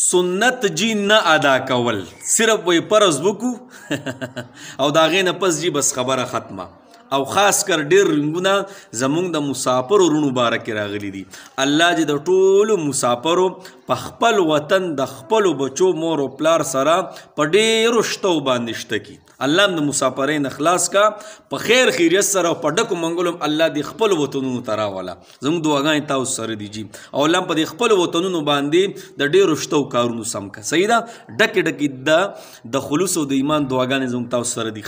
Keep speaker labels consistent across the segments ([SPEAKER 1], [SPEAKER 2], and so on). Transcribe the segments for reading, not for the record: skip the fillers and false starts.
[SPEAKER 1] سنت جی نه ادا کول صرف وی فرض وکو او دا غې نه پس جی بس خبره ختمه. او خاص کر ډیر رنګونه زمونږ د مسافرو رونو باره کې راغلي دي. الله چې د ټولو مسافرو په خپل وطن د خپلو بچو مور او پلار سره په ډیرو شتو باندې شته کی. الله هم د مسافرین اخلاص کا په خیر خیریت سره او په ډکو منګلو الله د خپل وطنونو ته راوله. زموږ دعاګانې تاسو سره دي جي او الله په خپل وطنونو باندې د ډیرو شتو کارونو سم کا. صحیح ده ډکې ډکې د خلوص او د ایمان دعاګانې زموږ تاسو سره دي.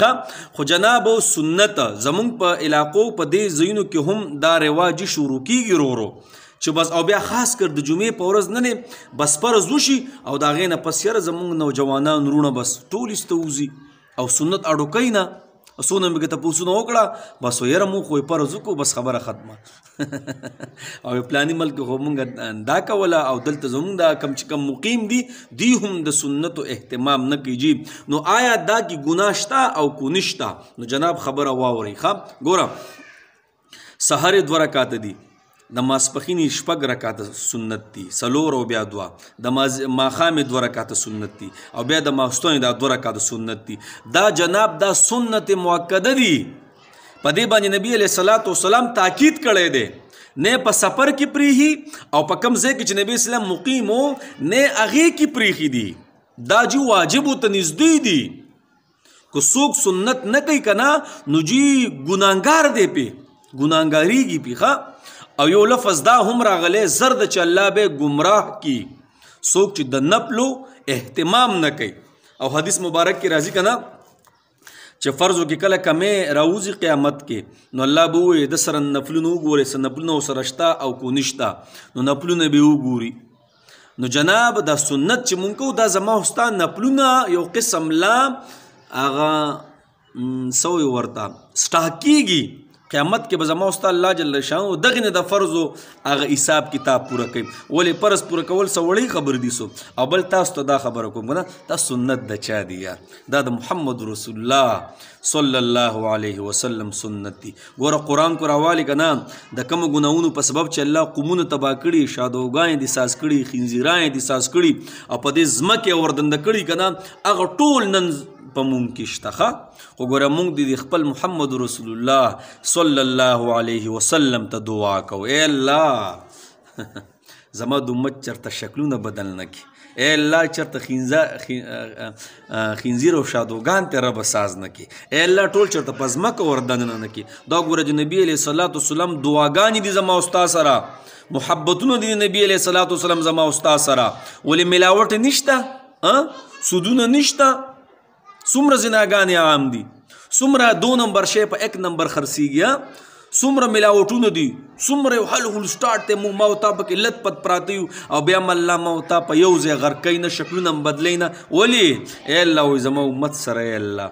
[SPEAKER 1] خو جناب سنت زمونږ په علاقو په دې ځایونو کې هم دا رواج شروع کیږي ورو چې بس او بیا خاص کر د جمعې په ورځ نه بس فرض وشي او د هغې نه پس یاره زمونږ نوجوانان وروڼه بس ټول ایسته وځي او سنت اډوکوي نه. څونه مې تپوسونه وکړه بس یاره مونږ خو یې فرض وکړو بس خبره ختمه. او پلاني ملک خو مونږ دا کوله او دلته زمونږ دا کم چې کم مقیم دي دی هم د سنتو اهتمام نه کوي. نو آیا دا کې ګناه شته او کو نشته؟ نو جناب خبره واورئ. ښه ګوره سحر 2 رکعاته دي، د ماسپښین شپږ رکعاته سنت دي، څلور او بیا 2، د ماښام 2 رکعاته سنت دي او بیا د ماخستن دا 2 رکعاته سنت دي. دا جناب دا سنت مؤکده دي. په دې باندې نبی علیه الصلاۃ والسلام تاکید کړی دی نه په سفر کې پریخي او په کوم ځای کې چې نبی اسلام مقیم و نه هغې کې پریخي دي. دا جی واجب ته نږدې دي. که څوک سنت نه کوي که نه نو جی ګناهګار دی پې ګناهګاریږي پې. ښه او یو لفظ دا هم راغلی زرد چې الله به گمراه کی څوک چې د نفلو اهتمام نه کوي. او حدیث مبارک کې راځي که نه چې فرضو کې کله کمې راوځي قیامت کې نو الله به ووایي د سره نفلونه وګورئ څه نفلونه ورسره شته او کو نشته نو نفلونه به وګوري. نو جناب دا سنت چې مونږ کوو دا زما او ستا نفلونه یو قسم لا هغه سوی ورته سټاک کېږي. قیامت کې به زما ستا الله جل شانه دغې نه د فرضو هغه حساب کتاب پوره کوي. ولې فرض پوره کول څه وړی خبر دي سو او بل تاسو ته دا خبره کوم که نه دا سنت د چا دی یار؟ دا د محمد رسول الله صلی الله علیه وسلم سنت دی. ګوره قرآن کو راوالی که نه د کومو ګناهونو په سبب چې الله قومونه تباه کړي، شادوګانې دي ساز کړي، خنزیرانې دي ساز کړي او په دې ځمکې وردنده کړي که نه هغه ټول نن په مونږ کې شته. خو ګوره مونږ د خپل محمد رسول الله صلی الله علیه وسلم ته دعا کوو ای الله زما د امت چرته شکلونه بدل نه کړي، ای الله چرته خنزیر او شادوګان ته رب ساز نه کړي، ای الله ټول چرته په ځمکه وردننه نه کړي. دا ګوره د نبي علیه الصلاۃ والسلام دعاګانې دي زما او ستا سره، محبتونه دي نبی علیه الصلاۃ والسلام زما او ستا سره. ولې ملاوټ نشته، سودونه نشته، څومره زناګانې عام دي، څومره 2 نمبر شی په 1 نمبر خرڅېږي، څومره ملاوټونه دي، څومره یو حل هل سټارټ دی مونږ ما او تا پکې لت پت پراته یو او بیا م الله ما او تا په یو ځای غرقوي نه شکلونه هم بدلوي نه. ولې ای الله وایي زما امت سره ای الله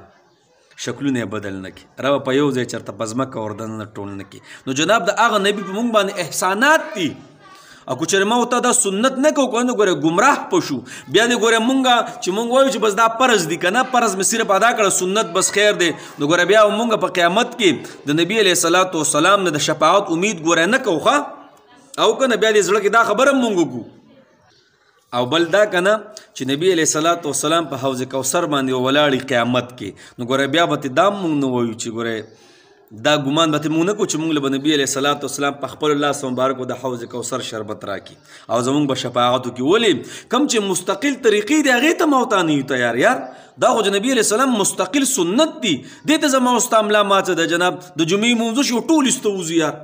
[SPEAKER 1] شکلونه یې بدل نه کړي، ربه په یو ځای چېرته په ځمکه وردننه ټول نه کړي. نو جناب د هغه نبي په مونږ باندې احسانات دي. او که چېرې ما ورته دا سنت نه کوو که نه ګوره ګمراه په شو. بیا دې ګوره مونږ چې مونږ وایو چې بس دا فرض دي که نه فرض مې صرف ادا کړه سنت بس خیر دی نو ګوره بیا مونږ په قیامت کې د نبي علیه الصلاۃ والسلام نه د شفاعت امید ګوره نه کوو. ښه او که نه بیا دې زړه کې دا خبره هم مونږ وکړو. او بل دا که نه چې نبی علیه الصلاۃ والسلام په حوض کوثر باندې ولاړي قیامت کې نو ګوره بیا به ته دا مونږ نه وایو چې ګوره دا ګمان به مونږ نه کوو چې مونږ له به نبي علیه الصلاۃ والسلام په خپل لاس مبارکو د حوض کوثر شربت راکړي او زمونږ به شفاعت وکړي. ولې کوم چې مستقل طریقې دي هغې ته ما او تا نه یو تیار یار. دا خو د نبي علیه السلام مستقل سنت دي، دې ته زما او ستا ملا ماڅه د جناب د جمعې لمونځ شي ټول ایسته وځي یار.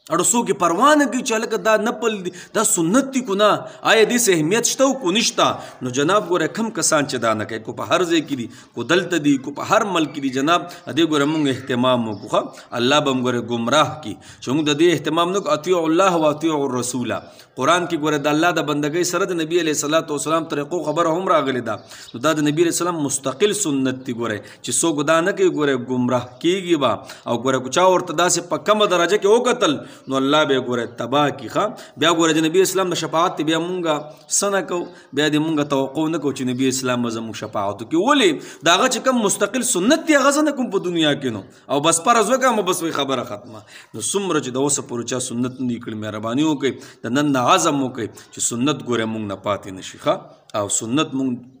[SPEAKER 1] اړه څوک یې پروا نه کوي چې هلکه دا نفل دي دا سنت دي که نه، آیا دې څه اهمیت شته او کو نشته. نو جناب ګوره کم کسان چې دا نه کوي، کو په هر ځای کې دي، کو دلته دي، کو په هر ملک کې دي، جناب دې ګوره مونږ اهتمام وکړو. الله به ګوره ګمراه کړي چې مونږ د دې اهتمام نه کوو. اطیعوا الله و اطیعوا الرسول قرآن کې ګوره د الله د بندګۍ سره د نبي علیه الصلاۃ والسلام طریقو خبره هم راغلې ده. نو دا د نبي علیه السلام مستقل سنت دی. ګوره چې څوک دا نه کوي ګوره ګمراه کېږي به. او ګوره که چا ورته داسې په کمه درجه کې وکتل نو الله به ګوره تباه کی ښه بیا ګوره د نبی اسلام د شفاعت بیا مونږه څه نه کوو بیا د مونږه توقع نه کوو چې نبی اسلام به زموږ شفاعت وکړي ولې د هغه چې کوم مستقل سنت دی هغه زه نه کوم په دنیا کې نو او بس فرض وکړم بس وایي خبره ختمه نو څومره چې د اوسه پورې چا سنت نه دي کړي مهرباني وکړئ د نن نه عزم وکړئ چې سنت ګوره مونږ نه پاتې نه شي ښه او سنت مونږ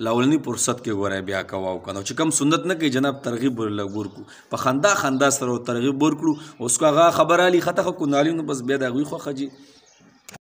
[SPEAKER 1] لاولنی فرصت کې ګوره بیا کوو کنه چې کم سنت نه کوي جناب ترغیب ورکو په خندا سره ترغیب ورکړو اوس کو هغه خبره علی خطه کو نالی نو بس بیا د غوي خو خجی